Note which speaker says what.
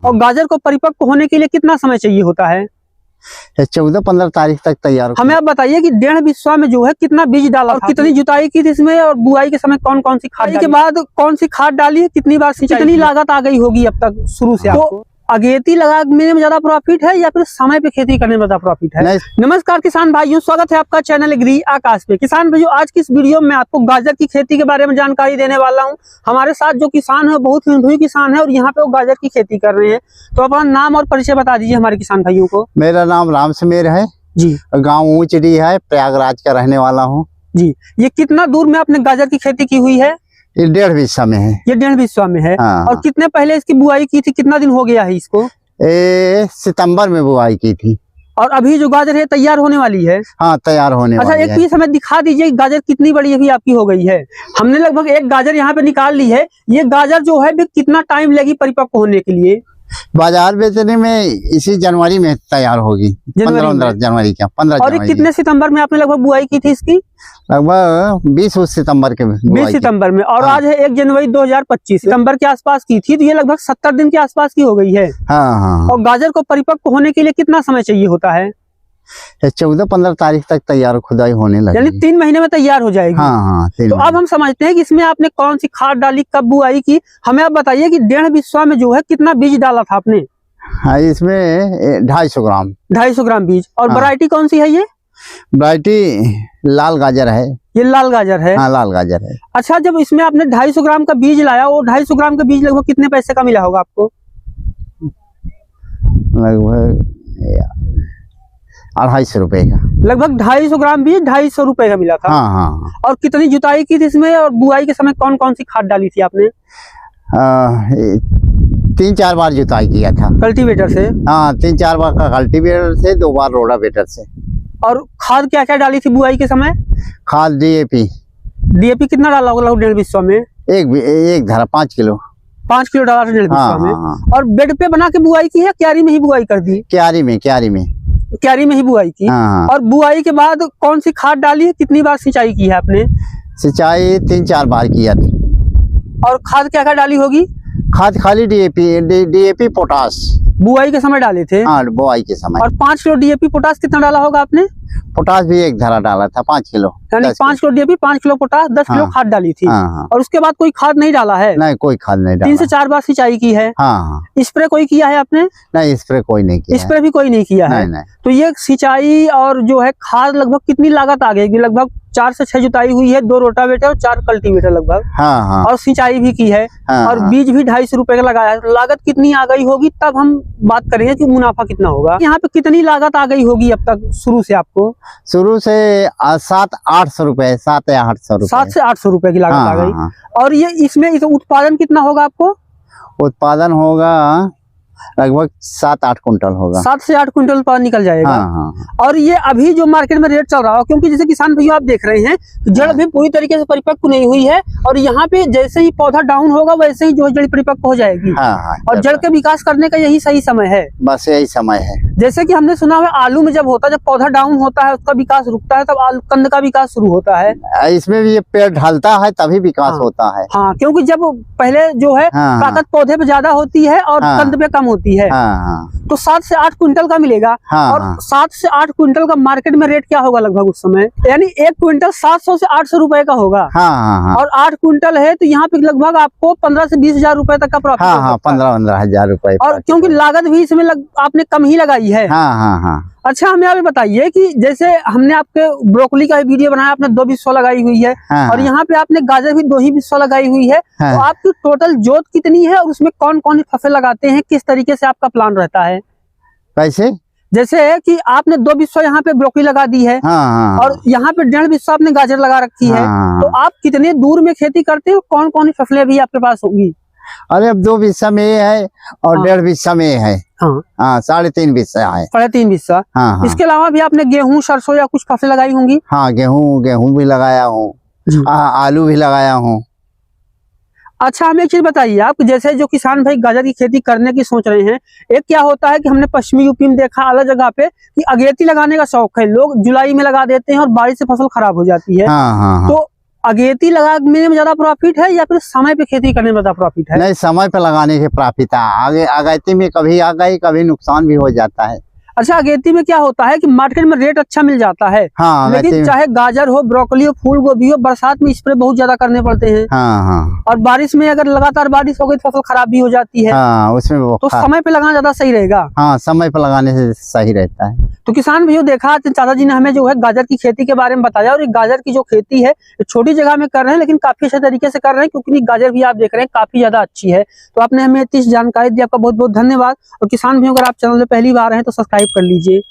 Speaker 1: और गाजर को परिपक्व होने के लिए कितना समय चाहिए होता है?
Speaker 2: 14-15 तारीख तक तैयार।
Speaker 1: हमें आप बताइए कि 1.5 बिस्वा में जो है कितना बीज डाला और कितनी जुताई की थी इसमें, और बुआई के समय कौन कौन सी खाद के बाद कौन सी खाद डाली है, कितनी बार सिंचाई, कितनी लागत आ गई होगी अब तक शुरू से आपको? अगेती लगाने में ज्यादा प्रॉफिट है या फिर समय पे खेती करने में ज्यादा प्रॉफिट है? नमस्कार किसान भाइयों, स्वागत है आपका चैनल एग्री आकाश पे। किसान भाइयों, आज की इस वीडियो में आपको गाजर की खेती के बारे में जानकारी देने वाला हूं। हमारे साथ जो किसान है बहुत अनुभवी किसान है और यहाँ पे वो गाजर की खेती कर रहे हैं। तो अपना नाम और परिचय बता दीजिए हमारे किसान भाइयों को।
Speaker 2: मेरा नाम राम समीर है जी, गाँव ऊंचडी है, प्रयागराज का रहने वाला हूँ
Speaker 1: जी। ये कितना दूर में आपने गाजर की खेती की हुई है?
Speaker 2: ये 1.5 बिस्वा में है।
Speaker 1: ये 1.5 बिस्वा में है।
Speaker 2: हाँ।
Speaker 1: और कितने पहले इसकी बुआई की थी, कितना दिन हो गया है इसको?
Speaker 2: सितंबर में बुआई की थी।
Speaker 1: और अभी जो गाजर है तैयार होने वाली है?
Speaker 2: हाँ, तैयार होने वाली है।
Speaker 1: अच्छा, एक पीस हमें दिखा दीजिए गाजर कितनी बड़ी अभी आपकी हो गई है। हमने लगभग एक गाजर यहाँ पे निकाल ली है। ये गाजर जो है भी कितना टाइम लगी परिपक्व होने के लिए?
Speaker 2: बाजार बेचने में इसी जनवरी में तैयार होगी। 15 जनवरी का 15
Speaker 1: और
Speaker 2: जनवरी।
Speaker 1: कितने सितंबर में आपने लगभग बुआई की थी इसकी?
Speaker 2: लगभग 20 सितंबर के
Speaker 1: 20 सितंबर में। और
Speaker 2: हाँ।
Speaker 1: आज है 1 जनवरी 2025। सितंबर के आसपास की थी, तो ये लगभग 70 दिन के आसपास की हो गई है।
Speaker 2: हाँ हाँ।
Speaker 1: और गाजर को परिपक्व होने के लिए कितना समय चाहिए होता है?
Speaker 2: 14-15 तारीख तक तैयार खुदाई होने लगी।
Speaker 1: यानी 3 महीने में तैयार हो जाएगी।
Speaker 2: हाँ हाँ।
Speaker 1: तो अब हम समझते हैं कि इसमें आपने कौन सी खाद डाली, कब बुआई की। हमें आप बताइए कि 1.5 बिस्वा में जो है कितना बीज डाला था आपने?
Speaker 2: हाँ, इसमें 250 ग्राम।
Speaker 1: 250 ग्राम बीज। और
Speaker 2: हाँ।
Speaker 1: वैरायटी कौन सी है ये?
Speaker 2: वैरायटी लाल गाजर है।
Speaker 1: ये लाल गाजर है।
Speaker 2: हाँ, लाल गाजर है।
Speaker 1: अच्छा, जब इसमें आपने 250 ग्राम का बीज लाया, वो 250 ग्राम का बीज लगभग कितने पैसे का मिला होगा आपको?
Speaker 2: लगभग 250 रुपए का। लगभग
Speaker 1: 250 ग्राम बीज 250 रुपए का मिला था।
Speaker 2: हाँ हाँ।
Speaker 1: और कितनी जुताई की थी इसमें, और बुआई के समय कौन कौन सी खाद डाली थी आपने?
Speaker 2: 3-4 बार जुताई किया था
Speaker 1: कल्टीवेटर से।
Speaker 2: हाँ, 3-4 बार का कल्टीवेटर से, 2 बार रोटावेटर से।
Speaker 1: और खाद क्या क्या डाली थी बुआई के समय?
Speaker 2: खाद डीएपी।
Speaker 1: डीएपी कितना डाला होगा 1.5 बिस्वा में?
Speaker 2: एक धरा 5 किलो।
Speaker 1: 5 किलो डाला था 1.5 बिस्वा में।
Speaker 2: हाँ।
Speaker 1: और बेड पे बना के बुआई की है, क्यारी में ही बुआई कर दी?
Speaker 2: क्यारी में
Speaker 1: ही बुआई की।
Speaker 2: हाँ।
Speaker 1: और बुआई के बाद कौन सी खाद डाली है, कितनी बार सिंचाई की है आपने?
Speaker 2: सिंचाई 3-4 बार किया था।
Speaker 1: और खाद क्या क्या डाली होगी?
Speaker 2: खाद खाली डीएपी पोटास
Speaker 1: बुआई के समय डाले थे।
Speaker 2: हाँ, बुआई के समय।
Speaker 1: और 5 किलो डीएपी पोटास कितना डाला होगा आपने?
Speaker 2: पोटास भी एक धरा डाला था, 5 किलो।
Speaker 1: यानी 5 kilo DAP, 5 kilo potash, 10 kilo खाद डाली थी।
Speaker 2: हाँ।
Speaker 1: और उसके बाद कोई खाद नहीं डाला है?
Speaker 2: नहीं, कोई खाद नहीं डाला।
Speaker 1: 3 से 4 बार सिंचाई की है।
Speaker 2: हाँ।
Speaker 1: स्प्रे कोई किया है आपने?
Speaker 2: नहीं, स्प्रे कोई नहीं किया।
Speaker 1: स्प्रे भी कोई नहीं किया है।
Speaker 2: नहीं।
Speaker 1: तो ये सिंचाई और जो है खाद लगभग कितनी लागत आ गई? लगभग 4 से 6 जुताई हुई है, 2 रोटावेटर और 4 कल्टीवेटर लगभग।
Speaker 2: हाँ।
Speaker 1: और सिंचाई भी की है।
Speaker 2: हाँ।
Speaker 1: और बीज भी 250 रुपए का लगाया है। लागत कितनी आ गई होगी, तब हम बात करेंगे कि मुनाफा कितना होगा। यहाँ पे कितनी लागत आ गई होगी अब तक शुरू से आपको?
Speaker 2: शुरू से 700-800 रुपए, 7 या 800 रुपए।
Speaker 1: 7 से 800 रुपए की लागत आ गई।
Speaker 2: हाँ।
Speaker 1: और ये इसमें उत्पादन कितना होगा आपको?
Speaker 2: उत्पादन होगा लगभग 7-8 कुंटल होगा।
Speaker 1: 7 से 8 क्विंटल उत्पादन निकल जाएगा।
Speaker 2: हाँ।
Speaker 1: और ये अभी जो मार्केट में रेट चल रहा है, क्योंकि जैसे किसान भैया आप देख रहे हैं जड़ भी पूरी तरीके से परिपक्व नहीं हुई है, और यहाँ पे जैसे ही पौधा डाउन होगा वैसे ही जो है जड़ परिपक्व हो जाएगी।
Speaker 2: हाँ।
Speaker 1: और जड़ के विकास करने का यही सही समय है।
Speaker 2: बस यही समय है।
Speaker 1: जैसे कि हमने सुना है आलू में जब पौधा डाउन होता है, उसका विकास रुकता है, तब कंद का विकास शुरू होता है।
Speaker 2: इसमें भी ये पेड़ ढलता है तभी विकास होता है।
Speaker 1: हाँ, क्योंकि जब पहले जो है ताकत पौधे पे ज्यादा होती है और कंद पे कम होती है। तो 7 से 8 क्विंटल का मिलेगा। और 7 से 8 क्विंटल का मार्केट में रेट क्या होगा लगभग उस समय? यानी 1 क्विंटल 700 से 800 रुपए का होगा। और 8 क्विंटल है तो यहाँ पे लगभग आपको 15 से 20 हजार रुपए तक का प्रॉफिट।
Speaker 2: 15-15 हजार रुपए।
Speaker 1: और क्योंकि लागत भी इसमें आपने कम ही लगाई है।
Speaker 2: हाँ।
Speaker 1: अच्छा, हमें आप बताइए कि जैसे हमने आपके ब्रोकली का वीडियो बनाया, आपने 2 बिस्वा लगाई हुई है। और यहाँ पे आपने गाजर भी 2 ही बिस्वा लगाई हुई है। तो आपकी टोटल जोत कितनी है, और उसमें कौन कौन फसल लगाते हैं, किस तरीके से आपका प्लान रहता है?
Speaker 2: कैसे?
Speaker 1: जैसे कि आपने 2 बिस्वा यहाँ पे ब्रोकली लगा दी है। और यहाँ पे 1.5 बिस्वा आपने गाजर लगा रखी है। तो आप कितने दूर में खेती करते हो, कौन कौन सी फसलें भी आपके पास होंगी?
Speaker 2: अरे अब 2 बिस्सा में है और 1.5 बिस्सा में है। हाँ, 3.5 बिस्सा है।
Speaker 1: 3.5 बिस्सा।
Speaker 2: हाँ।
Speaker 1: इसके अलावा भी आपने गेहूं, सरसों या कुछ फसल लगाई होंगी?
Speaker 2: हाँ, गेहूं भी लगाया हूँ, आलू भी लगाया हूँ।
Speaker 1: अच्छा, हमें एक चीज बताइए आप, जैसे जो किसान भाई गाजर की खेती करने की सोच रहे हैं, एक क्या होता है कि हमने पश्चिमी यूपी में देखा अलग जगह पे कि अगेती लगाने का शौक है, लोग जुलाई में लगा देते हैं और बारिश से फसल खराब हो जाती है।
Speaker 2: हाँ।
Speaker 1: तो
Speaker 2: अगेती
Speaker 1: लगाने में ज्यादा प्रॉफिट है या फिर समय पे खेती करने में ज्यादा प्रॉफिट है?
Speaker 2: नहीं, समय पे लगाने के प्रॉफिट है। आगे अगेती में कभी आ गई, कभी नुकसान भी हो जाता है।
Speaker 1: अच्छा, अगेती में क्या होता है कि मार्केट में रेट अच्छा मिल जाता है।
Speaker 2: हाँ,
Speaker 1: लेकिन चाहे गाजर हो, ब्रोकली हो, फूल गोभी हो, बरसात में स्प्रे बहुत ज्यादा करने पड़ते हैं।
Speaker 2: हाँ हाँ।
Speaker 1: और बारिश में अगर लगातार बारिश हो गई तो फसल खराब भी हो जाती है।
Speaker 2: हाँ, उसमें
Speaker 1: तो समय पे लगाना ज्यादा सही रहेगा।
Speaker 2: हाँ, समय पे लगाने से सही रहता है।
Speaker 1: तो किसान भैया देखा चाचा जी ने हमें जो है गाजर की खेती के बारे में बताया, और ये गाजर की जो खेती है छोटी जगह में कर रहे हैं लेकिन काफी अच्छे तरीके से कर रहे हैं, क्योंकि गाजर भी आप देख रहे हैं काफी ज्यादा अच्छी है। तो आपने हमें इतनी जानकारी दी, आपका बहुत बहुत धन्यवाद। और किसान भैया अगर आप चैनल में पहली बार हैं तो सब्सक्राइब कर लीजिए।